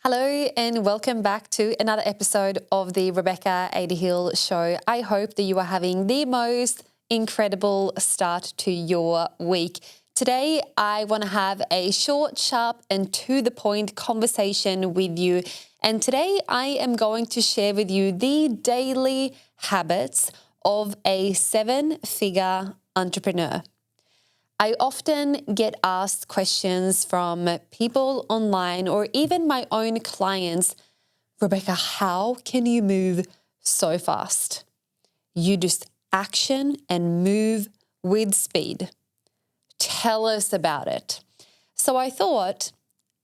Hello and welcome back to another episode of the Rebecca Adehill Show. I hope that you are having the most incredible start to your week. Today, I want to have a short, sharp and to the point conversation with you. And today I am going to share with you the daily habits of a 7-figure entrepreneur. I often get asked questions from people online or even my own clients, Rebecca, how can you move so fast? You just action and move with speed. Tell us about it. So I thought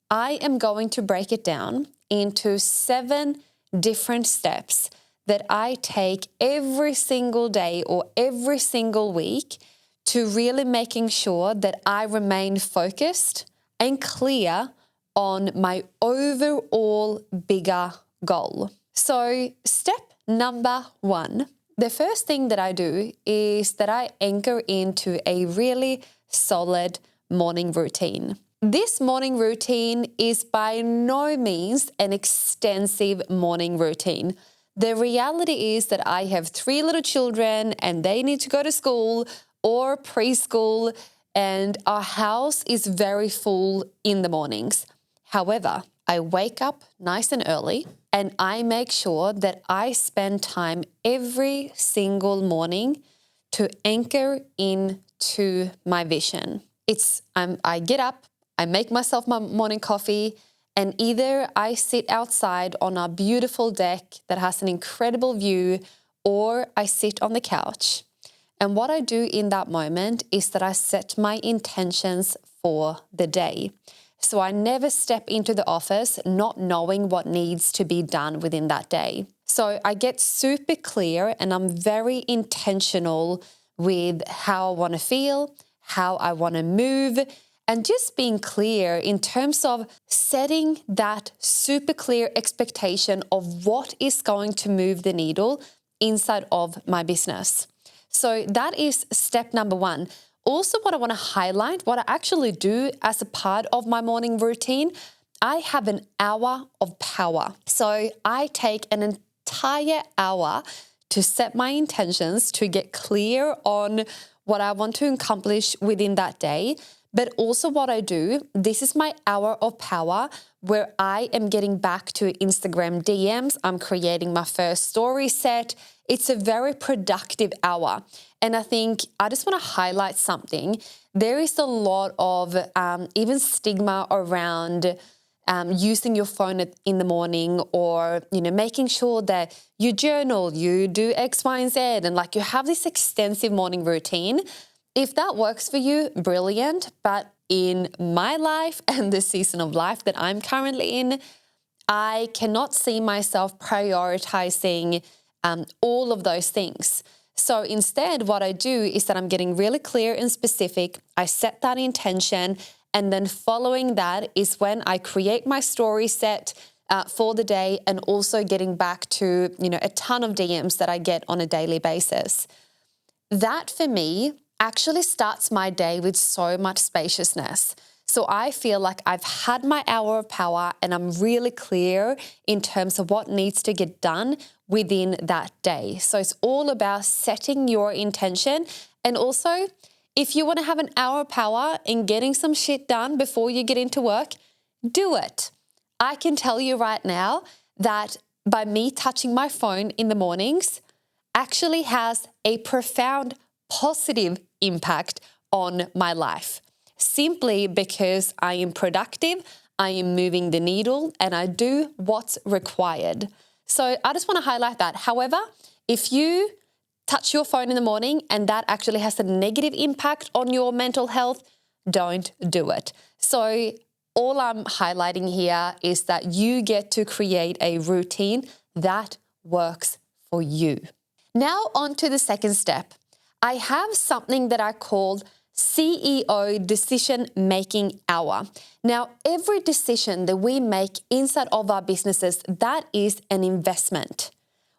I am going to break it down into 7 different steps that I take every single day or every single week to really making sure that I remain focused and clear on my overall bigger goal. So step number 1, the first thing that I do is that I anchor into a really solid morning routine. This morning routine is by no means an extensive morning routine. The reality is that I have 3 little children and they need to go to school or preschool, and our house is very full in the mornings. However, I wake up nice and early and I make sure that I spend time every single morning to anchor into my vision. I get up, I make myself my morning coffee, and either I sit outside on our beautiful deck that has an incredible view, or I sit on the couch. And what I do in that moment is that I set my intentions for the day. So I never step into the office not knowing what needs to be done within that day. So I get super clear and I'm very intentional with how I want to feel, how I want to move, and just being clear in terms of setting that super clear expectation of what is going to move the needle inside of my business. So that is step number 1. Also, what I want to highlight, what I actually do as a part of my morning routine, I have an hour of power. So I take an entire hour to set my intentions, to get clear on what I want to accomplish within that day. But also what I do, this is my hour of power where I am getting back to Instagram DMs. I'm creating my first story set. It's a very productive hour. And I think I just want to highlight something. There is a lot of even stigma around using your phone in the morning, or, making sure that you journal, you do X, Y, and Z, and you have this extensive morning routine. If that works for you, brilliant. But in my life and the season of life that I'm currently in, I cannot see myself prioritizing all of those things. So instead, what I do is that I'm getting really clear and specific. I set that intention, and then following that is when I create my story set for the day, and also getting back to, a ton of DMs that I get on a daily basis. That for me actually starts my day with so much spaciousness. So I feel like I've had my hour of power and I'm really clear in terms of what needs to get done within that day. So it's all about setting your intention. And also, if you want to have an hour of power and getting some shit done before you get into work, do it. I can tell you right now that by me touching my phone in the mornings actually has a profound positive impact on my life, simply because I am productive, I am moving the needle, and I do what's required. So I just want to highlight that. However, if you touch your phone in the morning and that actually has a negative impact on your mental health, don't do it. So all I'm highlighting here is that you get to create a routine that works for you. Now on to the second step. I have something that I call CEO decision-making hour. Now, every decision that we make inside of our businesses, that is an investment.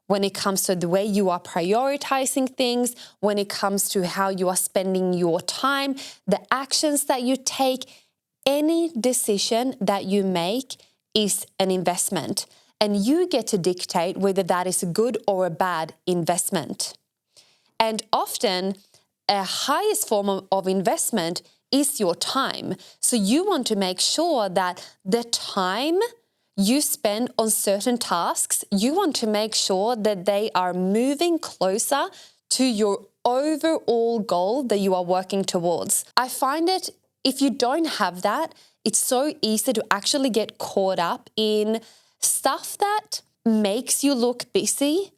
When it comes to the way you are prioritizing things, when it comes to how you are spending your time, the actions that you take, any decision that you make is an investment, and you get to dictate whether that is a good or a bad investment. And often, a highest form of investment is your time. So you want to make sure that the time you spend on certain tasks, you want to make sure that they are moving closer to your overall goal that you are working towards. I find it, if you don't have that, it's so easy to actually get caught up in stuff that makes you look busy,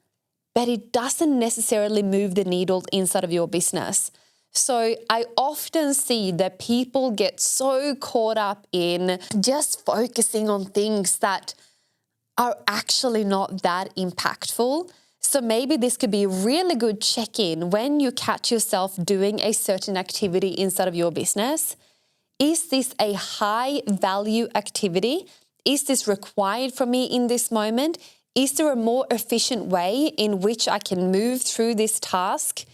but it doesn't necessarily move the needle inside of your business. So I often see that people get so caught up in just focusing on things that are actually not that impactful. So maybe this could be a really good check-in when you catch yourself doing a certain activity inside of your business. Is this a high value activity? Is this required for me in this moment? Is there a more efficient way in which I can move through this task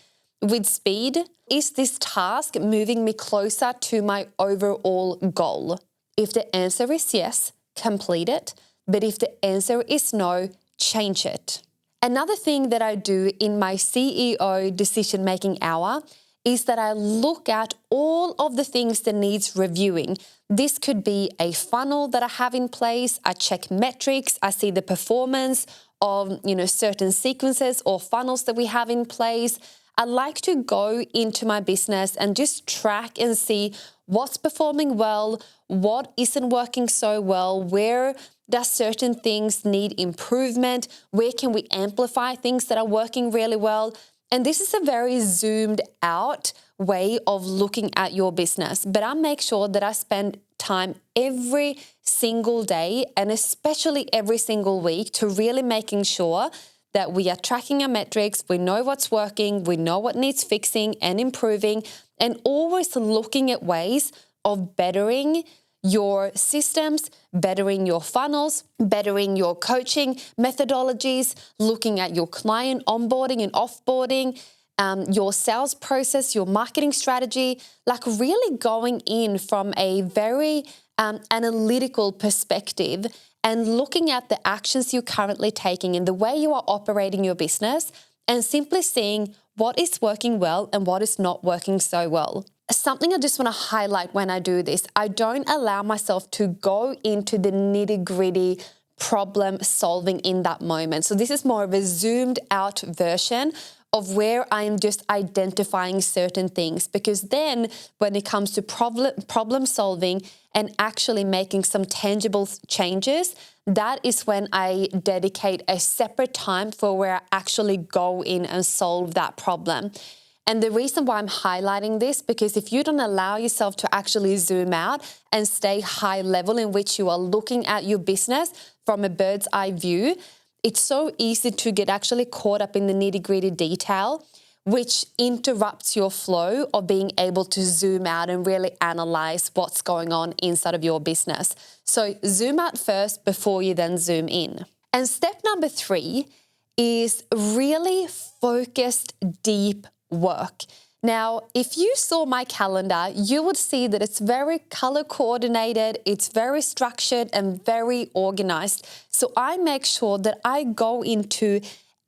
with speed? Is this task moving me closer to my overall goal? If the answer is yes, complete it. But if the answer is no, change it. Another thing that I do in my CEO decision-making hour is that I look at all of the things that needs reviewing. This could be a funnel that I have in place. I check metrics. I see the performance of, certain sequences or funnels that we have in place. I like to go into my business and just track and see what's performing well, what isn't working so well, where does certain things need improvement, where can we amplify things that are working really well. And this is a very zoomed out way of looking at your business. But I make sure that I spend time every single day and especially every single week to really making sure that we are tracking our metrics, we know what's working, we know what needs fixing and improving, and always looking at ways of bettering your systems, bettering your funnels, bettering your coaching methodologies, looking at your client onboarding and offboarding, your sales process, your marketing strategy, like really going in from a very analytical perspective and looking at the actions you're currently taking and the way you are operating your business and simply seeing what is working well and what is not working so well. Something I just want to highlight when I do this, I don't allow myself to go into the nitty-gritty problem solving in that moment. So this is more of a zoomed out version of where I'm just identifying certain things, because then when it comes to problem solving and actually making some tangible changes, that is when I dedicate a separate time for where I actually go in and solve that problem. And the reason why I'm highlighting this, because if you don't allow yourself to actually zoom out and stay high level in which you are looking at your business from a bird's eye view, it's so easy to get actually caught up in the nitty-gritty detail, which interrupts your flow of being able to zoom out and really analyze what's going on inside of your business. So zoom out first before you then zoom in. And step number 3 is really focused, deep work. Now, if you saw my calendar, you would see that it's very color coordinated, it's very structured and very organized. So I make sure that I go into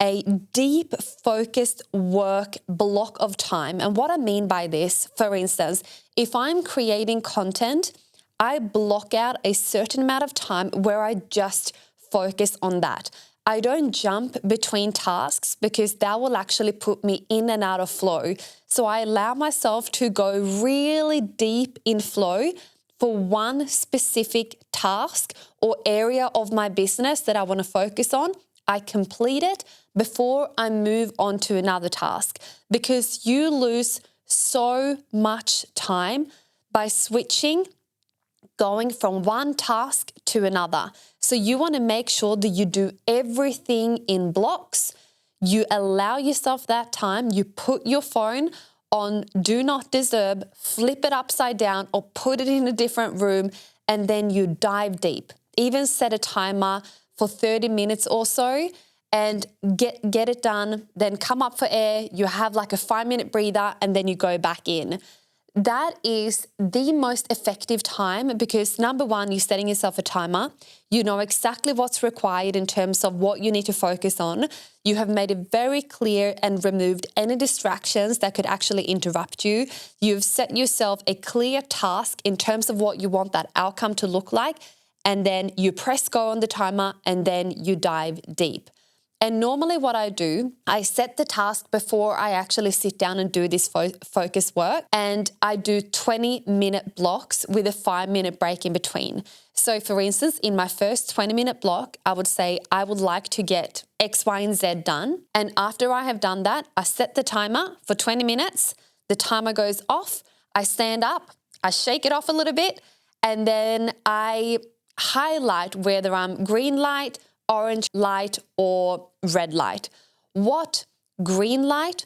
a deep focused work block of time. And what I mean by this, for instance, if I'm creating content, I block out a certain amount of time where I just focus on that. I don't jump between tasks because that will actually put me in and out of flow. So I allow myself to go really deep in flow for one specific task or area of my business that I want to focus on. I complete it before I move on to another task, because you lose so much time by switching, going from one task to another. So you want to make sure that you do everything in blocks. You allow yourself that time. You put your phone on do not disturb, flip it upside down or put it in a different room, and then you dive deep. Even set a timer for 30 minutes or so and get it done. Then come up for air. You have like a 5-minute breather and then you go back in. that is the most effective time because number one, you're setting yourself a timer. You know exactly what's required in terms of what you need to focus on. You have made it very clear and removed any distractions that could actually interrupt you. You've set yourself a clear task in terms of what you want that outcome to look like. And then you press go on the timer and then you dive deep. And normally what I do, I set the task before I actually sit down and do this focus work. And I do 20-minute blocks with a 5-minute break in between. So for instance, in my first 20-minute block, I would say I would like to get X, Y, and Z done. And after I have done that, I set the timer for 20 minutes. The timer goes off. I stand up. I shake it off a little bit. And then I highlight whether I'm green light, orange light, or red light. What green light,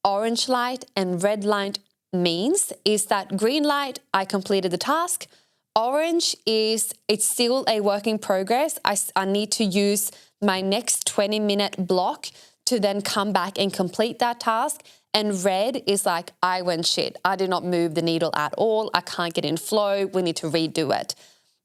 orange light, and red light means is that green light, I completed the task. Orange is, it's still a work in progress. I need to use my next 20-minute block to then come back and complete that task. And red is like, I went shit. I did not move the needle at all. I can't get in flow. We need to redo it.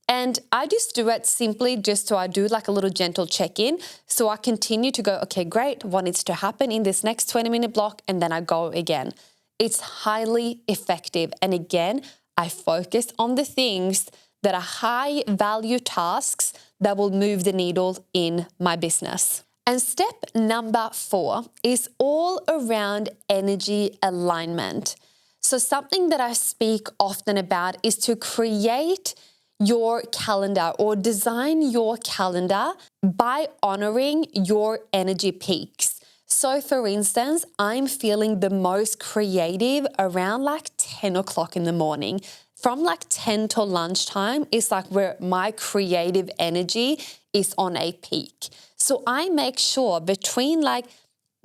And I just do it simply just so I do like a little gentle check-in. So I continue to go, okay, great. What needs to happen in this next 20-minute block? And then I go again. It's highly effective. And again, I focus on the things that are high value tasks that will move the needle in my business. And step number 4 is all around energy alignment. So something that I speak often about is to create your calendar or design your calendar by honoring your energy peaks. So for instance, I'm feeling the most creative around like 10 o'clock in the morning. From like 10 till lunchtime is like where my creative energy is on a peak. So I make sure between like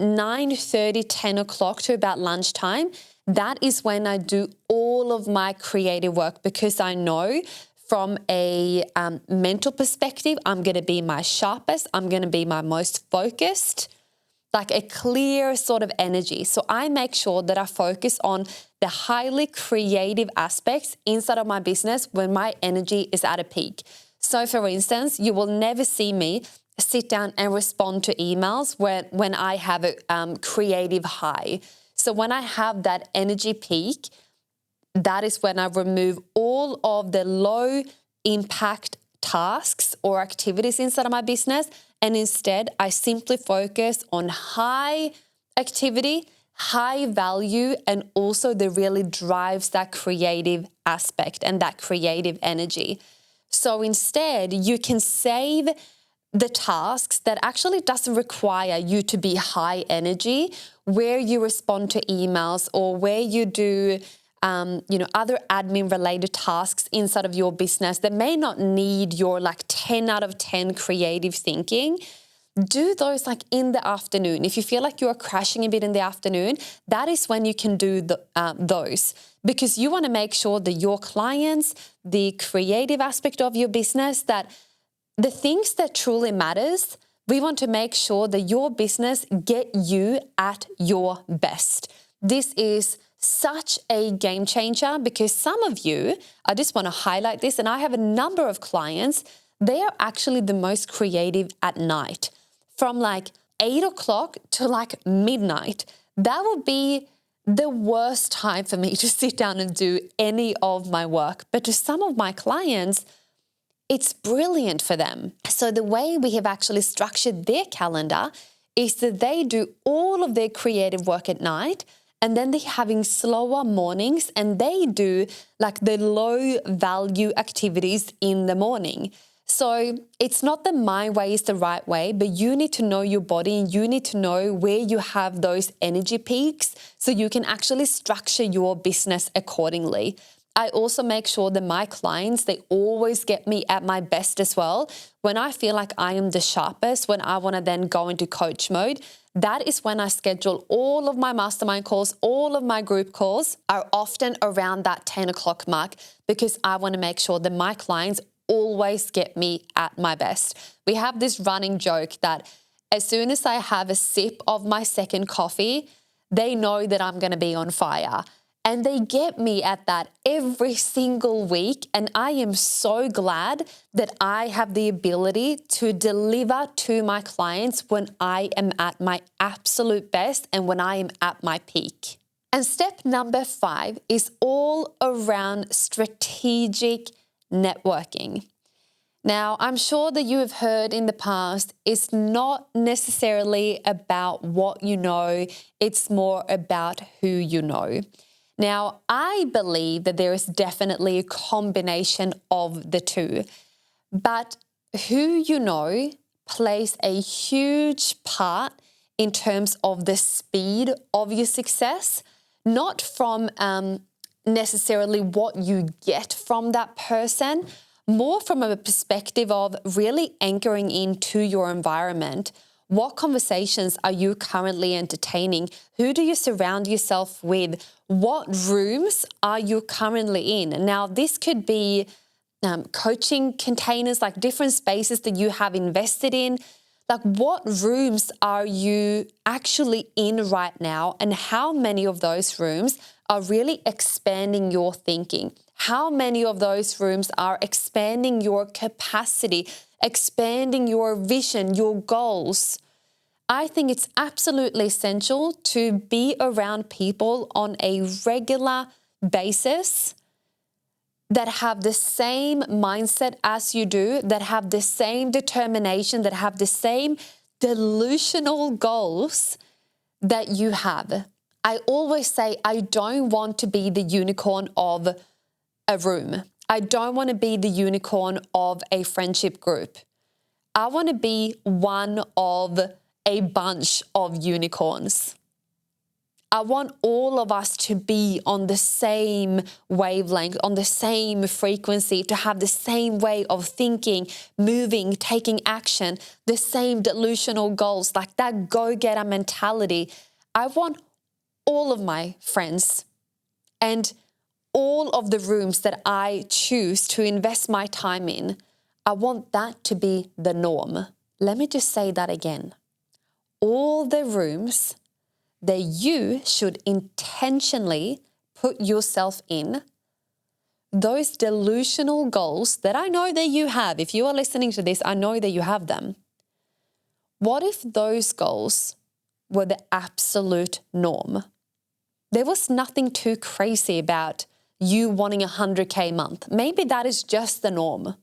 9:30, 10 o'clock to about lunchtime, that is when I do all of my creative work because I know from a mental perspective, I'm going to be my sharpest, I'm going to be my most focused, like a clear sort of energy. So I make sure that I focus on the highly creative aspects inside of my business when my energy is at a peak. So for instance, you will never see me sit down and respond to emails when I have a creative high. So when I have that energy peak, that is when I remove all of the low impact tasks or activities inside of my business. And instead, I simply focus on high activity, high value, and also that really drives that creative aspect and that creative energy. So instead, you can save the tasks that actually doesn't require you to be high energy, where you respond to emails or where you do other admin related tasks inside of your business that may not need your like 10 out of 10 creative thinking. Do those like in the afternoon. If you feel like you're crashing a bit in the afternoon, that is when you can do those, because you want to make sure that your clients, the creative aspect of your business, that the things that truly matters, we want to make sure that your business get you at your best. This is such a game changer because some of you, I just want to highlight this, and I have a number of clients, they are actually the most creative at night. From like 8 o'clock to like midnight, that would be the worst time for me to sit down and do any of my work. But to some of my clients, it's brilliant for them. So the way we have actually structured their calendar is that they do all of their creative work at night, and then they're having slower mornings and they do like the low value activities in the morning. So it's not that my way is the right way, but you need to know your body and you need to know where you have those energy peaks so you can actually structure your business accordingly. I also make sure that my clients, they always get me at my best as well. When I feel like I am the sharpest, when I want to then go into coach mode, that is when I schedule all of my mastermind calls, all of my group calls are often around that 10 o'clock mark because I want to make sure that my clients always get me at my best. We have this running joke that as soon as I have a sip of my second coffee, they know that I'm going to be on fire. And they get me at that every single week. And I am so glad that I have the ability to deliver to my clients when I am at my absolute best and when I am at my peak. And step number 5 is all around strategic networking. Now, I'm sure that you have heard in the past, it's not necessarily about what you know, it's more about who you know. Now, I believe that there is definitely a combination of the two, but who you know plays a huge part in terms of the speed of your success, not from necessarily what you get from that person, more from a perspective of really anchoring into your environment. What conversations are you currently entertaining? Who do you surround yourself with? What rooms are you currently in? Now, this could be coaching containers, like different spaces that you have invested in. Like, what rooms are you actually in right now? And how many of those rooms are really expanding your thinking? How many of those rooms are expanding your capacity, expanding your vision, your goals? I think it's absolutely essential to be around people on a regular basis that have the same mindset as you do, that have the same determination, that have the same delusional goals that you have. I always say, I don't want to be the unicorn of a room. I don't want to be the unicorn of a friendship group. I want to be one of a bunch of unicorns. I want all of us to be on the same wavelength, on the same frequency, to have the same way of thinking, moving, taking action, the same delusional goals, like that go-getter mentality. I want all of my friends and all of the rooms that I choose to invest my time in, I want that to be the norm. Let me just say that again. All the rooms that you should intentionally put yourself in, those delusional goals that I know that you have. If you are listening to this, I know that you have them. What if those goals were the absolute norm? There was nothing too crazy about you wanting 100K a month. Maybe that is just the norm.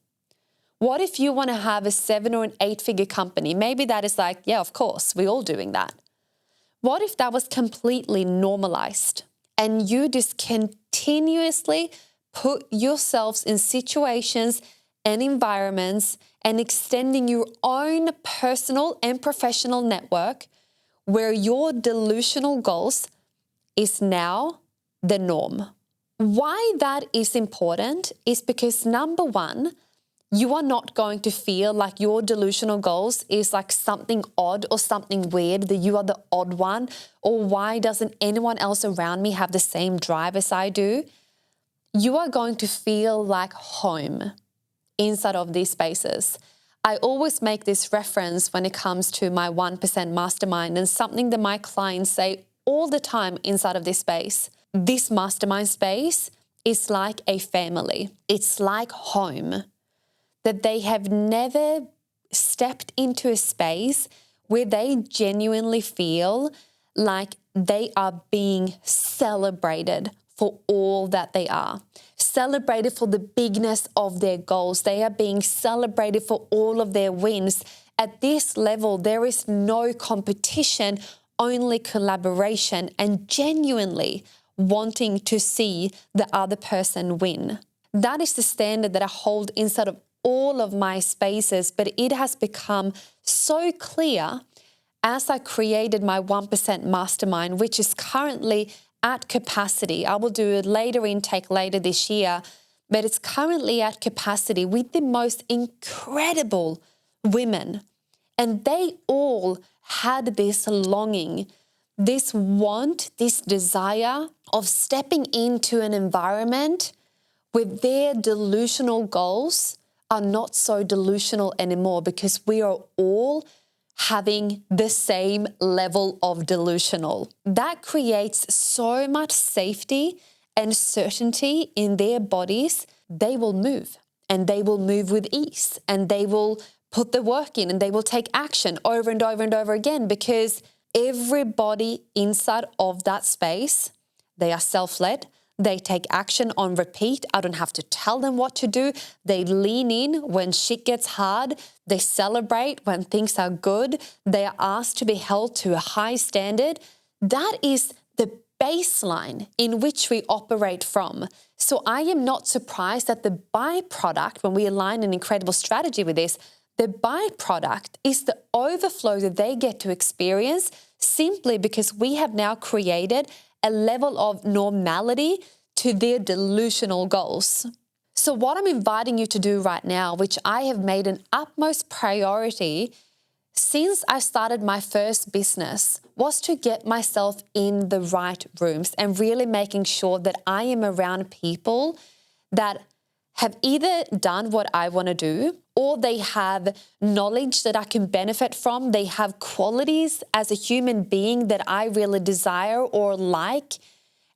What if you want to have a 7 or an 8-figure company? Maybe that is like, yeah, of course, we're all doing that. What if that was completely normalized and you just continuously put yourselves in situations and environments and extending your own personal and professional network where your delusional goals is now the norm? Why that is important is because, number one, you are not going to feel like your delusional goals is like something odd or something weird, that you are the odd one, or why doesn't anyone else around me have the same drive as I do? You are going to feel like home inside of these spaces. I always make this reference when it comes to my 1% mastermind, and something that my clients say all the time inside of this space. This mastermind space is like a family. It's like home. That they have never stepped into a space where they genuinely feel like they are being celebrated for all that they are. Celebrated for the bigness of their goals. They are being celebrated for all of their wins. At this level, there is no competition, only collaboration and genuinely wanting to see the other person win. That is the standard that I hold inside of all of my spaces, but it has become so clear as I created my 1% mastermind, which is currently at capacity. I will do a later intake later this year, but it's currently at capacity with the most incredible women. And they all had this longing, this want, this desire of stepping into an environment where their delusional goals are not so delusional anymore, because we are all having the same level of delusional. That creates so much safety and certainty in their bodies. They will move, and they will move with ease, and they will put the work in, and they will take action over and over and over again, because everybody inside of that space, they are self-led. They take action on repeat. I don't have to tell them what to do. They lean in when shit gets hard. They celebrate when things are good. They are asked to be held to a high standard. That is the baseline in which we operate from. So I am not surprised that the byproduct, when we align an incredible strategy with this, the byproduct is the overflow that they get to experience, simply because we have now created a level of normality to their delusional goals. So what I'm inviting you to do right now, which I have made an utmost priority since I started my first business, was to get myself in the right rooms and really making sure that I am around people that have either done what I want to do, or they have knowledge that I can benefit from. They have qualities as a human being that I really desire or like.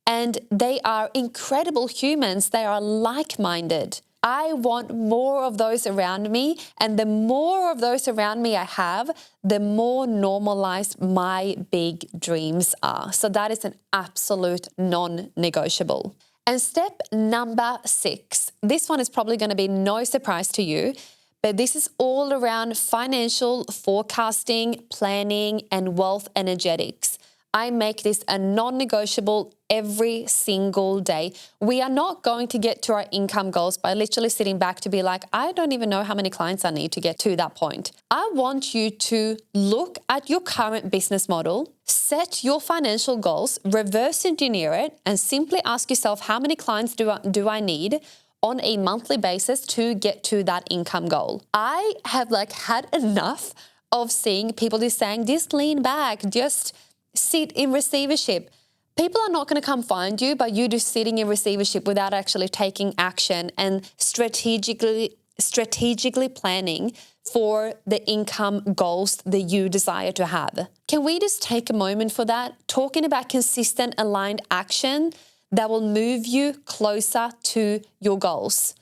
And they are incredible humans. They are like-minded. I want more of those around me. And the more of those around me I have, the more normalized my big dreams are. So that is an absolute non-negotiable. And step number 6, this one is probably going to be no surprise to you, but this is all around financial forecasting, planning, and wealth energetics. I make this a non-negotiable every single day. We are not going to get to our income goals by literally sitting back to be like, I don't even know how many clients I need to get to that point. I want you to look at your current business model, set your financial goals, reverse engineer it, and simply ask yourself, how many clients do I need on a monthly basis to get to that income goal? I have had enough of seeing people just saying, just lean back, just sit in receivership. People are not going to come find you by you just sitting in receivership without actually taking action and strategically planning for the income goals that you desire to have. Can we just take a moment for that? Talking about consistent, aligned action that will move you closer to your goals.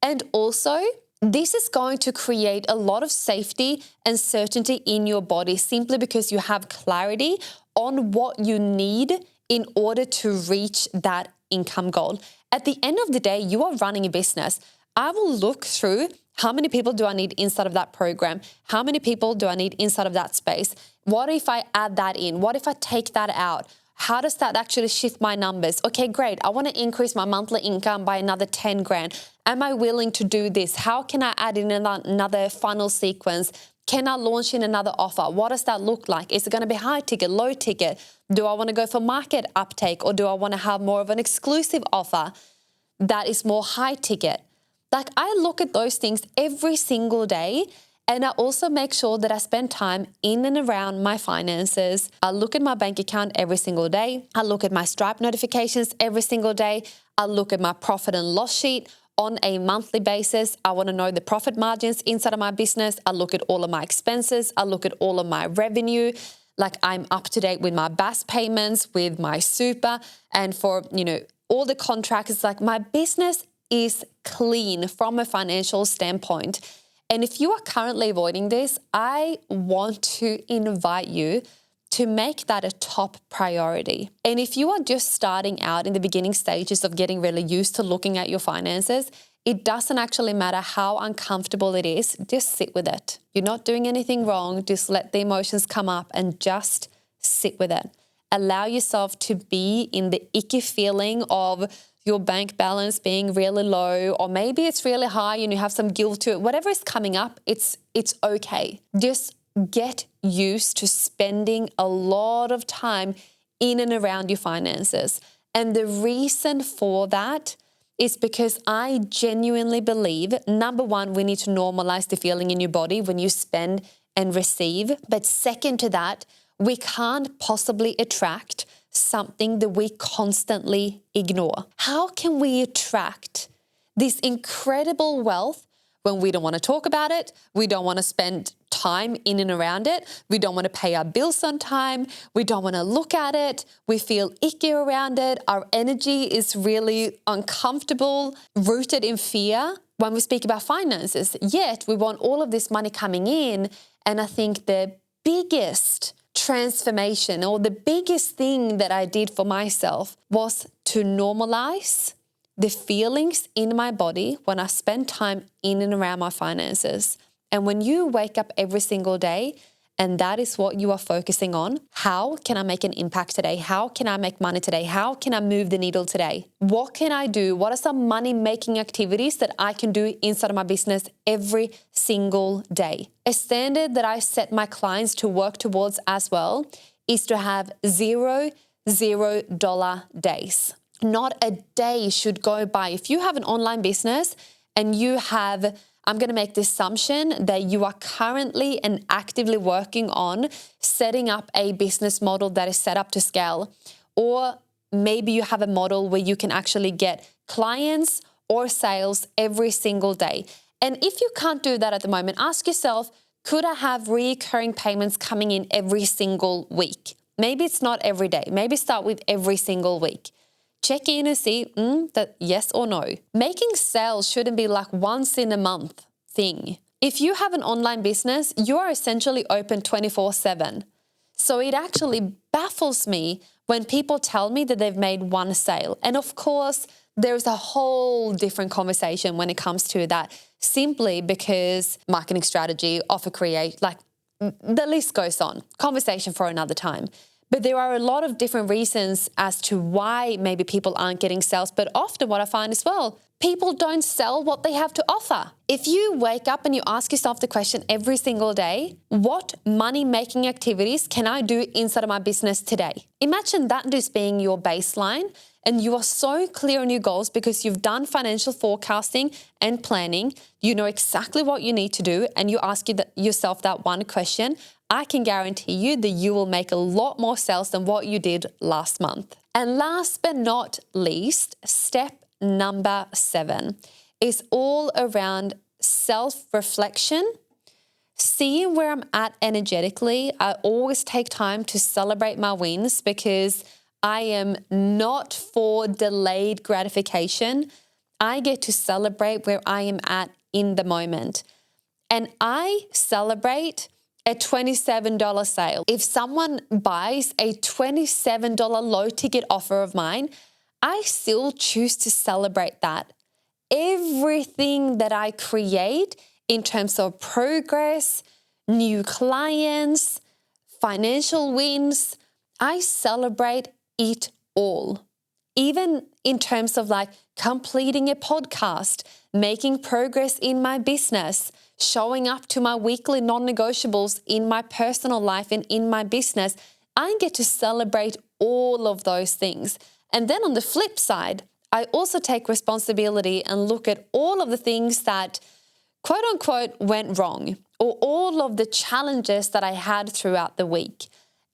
And also, this is going to create a lot of safety and certainty in your body, simply because you have clarity on what you need in order to reach that income goal. At the end of the day, you are running a business. I will look through how many people do I need inside of that program? How many people do I need inside of that space? What if I add that in? What if I take that out? How does that actually shift my numbers? Okay, great. I want to increase my monthly income by another 10 grand. Am I willing to do this? How can I add in another funnel sequence? Can I launch in another offer? What does that look like? Is it going to be high ticket, low ticket? Do I want to go for market uptake, or do I want to have more of an exclusive offer that is more high ticket? I look at those things every single day, and I also make sure that I spend time in and around my finances. I look at my bank account every single day. I look at my Stripe notifications every single day. I look at my profit and loss sheet on a monthly basis. I want to know the profit margins inside of my business. I look at all of my expenses. I look at all of my revenue. I'm up to date with my BAS payments, with my super, and for, all the contracts. It's my business is clean from a financial standpoint. And if you are currently avoiding this, I want to invite you to make that a top priority. And if you are just starting out in the beginning stages of getting really used to looking at your finances, it doesn't actually matter how uncomfortable it is. Just sit with it. You're not doing anything wrong. Just let the emotions come up and just sit with it. Allow yourself to be in the icky feeling of your bank balance being really low, or maybe it's really high and you have some guilt to it. Whatever is coming up, it's okay. Just get used to spending a lot of time in and around your finances. And the reason for that is because I genuinely believe, number one, we need to normalize the feeling in your body when you spend and receive. But second to that, we can't possibly attract something that we constantly ignore. How can we attract this incredible wealth when we don't want to talk about it, we don't want to spend time in and around it. We don't want to pay our bills on time. We don't want to look at it. We feel icky around it. Our energy is really uncomfortable, rooted in fear when we speak about finances. Yet we want all of this money coming in. And I think the biggest transformation or the biggest thing that I did for myself was to normalize the feelings in my body when I spend time in and around my finances. And when you wake up every single day and that is what you are focusing on, how can I make an impact today? How can I make money today? How can I move the needle today? What can I do? What are some money-making activities that I can do inside of my business every single day? A standard that I set my clients to work towards as well is to have $0 days. Not a day should go by. If you have an online business and you have, I'm going to make the assumption that you are currently and actively working on setting up a business model that is set up to scale, or maybe you have a model where you can actually get clients or sales every single day. And if you can't do that at the moment, ask yourself, could I have recurring payments coming in every single week? Maybe it's not every day. Maybe start with every single week. Check in and see that yes or no. Making sales shouldn't be like once in a month thing. If you have an online business, you are essentially open 24/7. So it actually baffles me when people tell me that they've made one sale. And of course, there's a whole different conversation when it comes to that, simply because marketing strategy, offer create, like the list goes on. Conversation for another time. But there are a lot of different reasons as to why maybe people aren't getting sales. But often what I find as well, people don't sell what they have to offer. If you wake up and you ask yourself the question every single day, what money-making activities can I do inside of my business today? Imagine that just being your baseline, and you are so clear on your goals because you've done financial forecasting and planning. You know exactly what you need to do, and you ask yourself that one question. I can guarantee you that you will make a lot more sales than what you did last month. And last but not least, step number 7 is all around self-reflection, seeing where I'm at energetically. I always take time to celebrate my wins because I am not for delayed gratification. I get to celebrate where I am at in the moment. And I celebrate a $27 sale. If someone buys a $27 low ticket offer of mine, I still choose to celebrate that. Everything that I create in terms of progress, new clients, financial wins, I celebrate it all. Even in terms of like completing a podcast, making progress in my business, showing up to my weekly non-negotiables in my personal life and in my business, I get to celebrate all of those things. And then on the flip side, I also take responsibility and look at all of the things that quote unquote went wrong, or all of the challenges that I had throughout the week.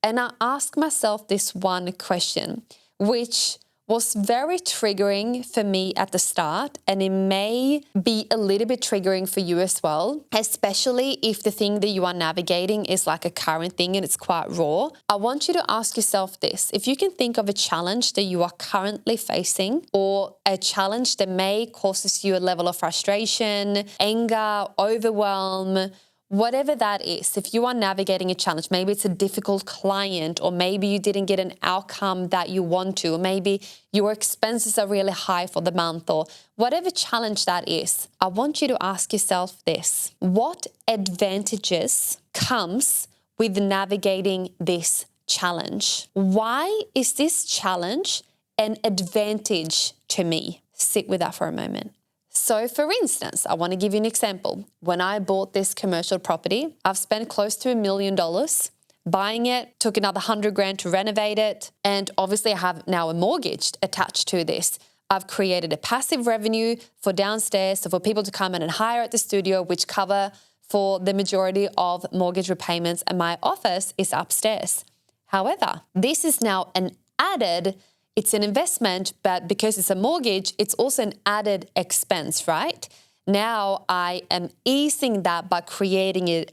And I ask myself this one question, which was very triggering for me at the start, and it may be a little bit triggering for you as well, especially if the thing that you are navigating is like a current thing and it's quite raw. I want you to ask yourself this. If you can think of a challenge that you are currently facing, or a challenge that may causes you a level of frustration, anger, overwhelm, whatever that is, if you are navigating a challenge, maybe it's a difficult client, or maybe you didn't get an outcome that you want to, or maybe your expenses are really high for the month, or whatever challenge that is, I want you to ask yourself this. What advantages comes with navigating this challenge? Why is this challenge an advantage to me? Sit with that for a moment. So for instance, I want to give you an example. When I bought this commercial property, I've spent close to $1 million buying it, took another $100,000 to renovate it. And obviously I have now a mortgage attached to this. I've created a passive revenue for downstairs, so for people to come in and hire at the studio, which cover for the majority of mortgage repayments, and my office is upstairs. However, this is now it's an investment, but because it's a mortgage, it's also an added expense, right? Now I am easing that by creating it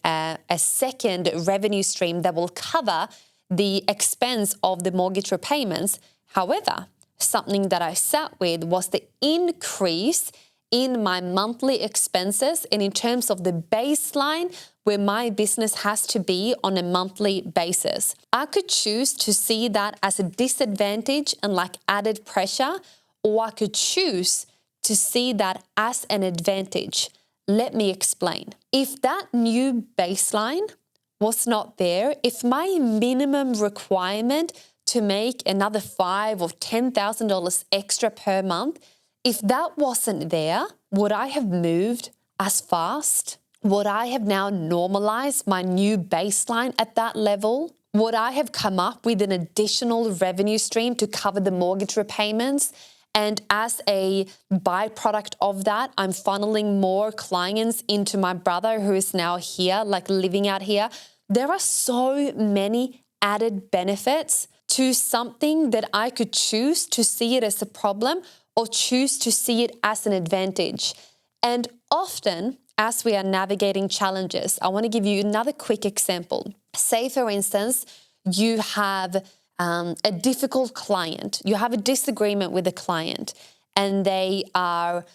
a second revenue stream that will cover the expense of the mortgage repayments. However, something that I sat with was the increase in my monthly expenses and in terms of the baseline where my business has to be on a monthly basis. I could choose to see that as a disadvantage and like added pressure, or I could choose to see that as an advantage. Let me explain. If that new baseline was not there, if my minimum requirement to make another $5,000 or $10,000 extra per month, if that wasn't there, would I have moved as fast? Would I have now normalized my new baseline at that level? Would I have come up with an additional revenue stream to cover the mortgage repayments? And as a byproduct of that, I'm funneling more clients into my brother who is now here, like living out here. There are so many added benefits to something that I could choose to see it as a problem or choose to see it as an advantage. And often, as we are navigating challenges, I want to give you another quick example. Say, for instance, you have a difficult client. You have a disagreement with a client and they are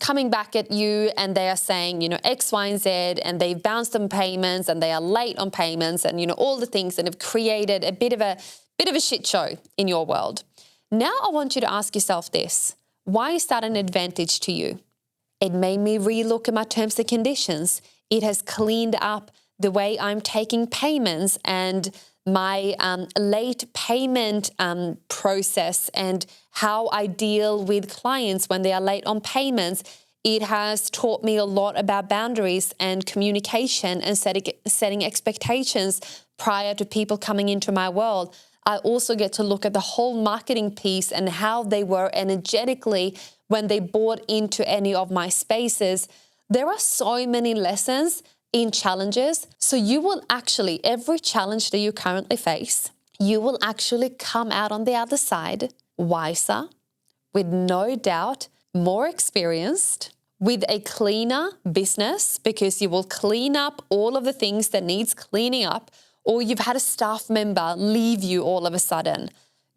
coming back at you and they are saying, X, Y, and Z, and they've bounced on payments and they are late on payments and, all the things that have created a bit of a shit show in your world. Now I want you to ask yourself this. Why is that an advantage to you? It made me relook at my terms and conditions. It has cleaned up the way I'm taking payments and my late payment process and how I deal with clients when they are late on payments. It has taught me a lot about boundaries and communication and setting expectations prior to people coming into my world. I also get to look at the whole marketing piece and how they were energetically when they bought into any of my spaces. There are so many lessons in challenges. So you will actually, every challenge that you currently face, you will actually come out on the other side wiser, with no doubt more experienced, with a cleaner business because you will clean up all of the things that needs cleaning up, or you've had a staff member leave you all of a sudden.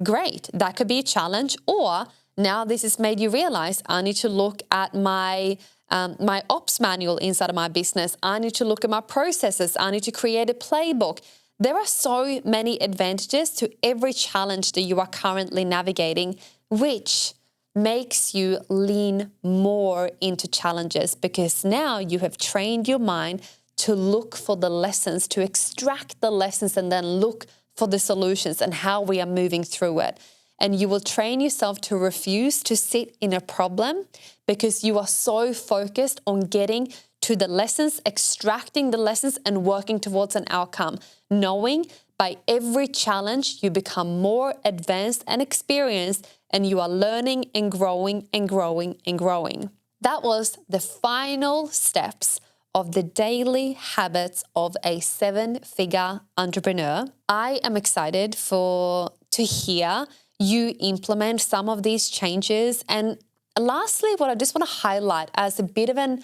Great, that could be a challenge. Or now this has made you realize I need to look at my ops manual inside of my business. I need to look at my processes. I need to create a playbook. There are so many advantages to every challenge that you are currently navigating, which makes you lean more into challenges because now you have trained your mind to look for the lessons, to extract the lessons and then look for the solutions and how we are moving through it. And you will train yourself to refuse to sit in a problem because you are so focused on getting to the lessons, extracting the lessons and working towards an outcome, knowing by every challenge you become more advanced and experienced and you are learning and growing and growing and growing. That was the final steps of the daily habits of a 7-figure entrepreneur. I am excited to hear you implement some of these changes. And lastly, what I just want to highlight as a bit of an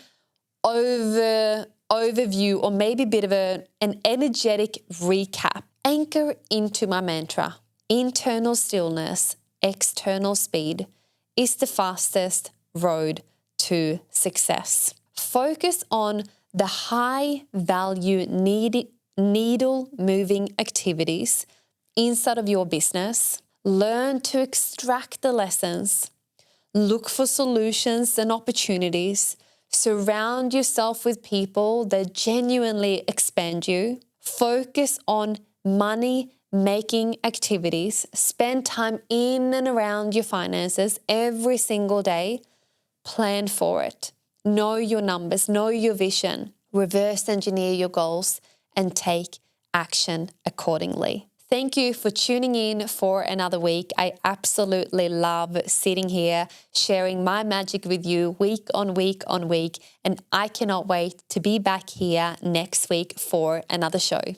overview or maybe a bit of an energetic recap, anchor into my mantra. Internal stillness, external speed is the fastest road to success. Focus on the high value needle moving activities inside of your business. Learn to extract the lessons. Look for solutions and opportunities. Surround yourself with people that genuinely expand you. Focus on money-making activities. Spend time in and around your finances every single day. Plan for it. Know your numbers. Know your vision. Reverse engineer your goals and take action accordingly. Thank you for tuning in for another week. I absolutely love sitting here, sharing my magic with you week on week on week, and I cannot wait to be back here next week for another show.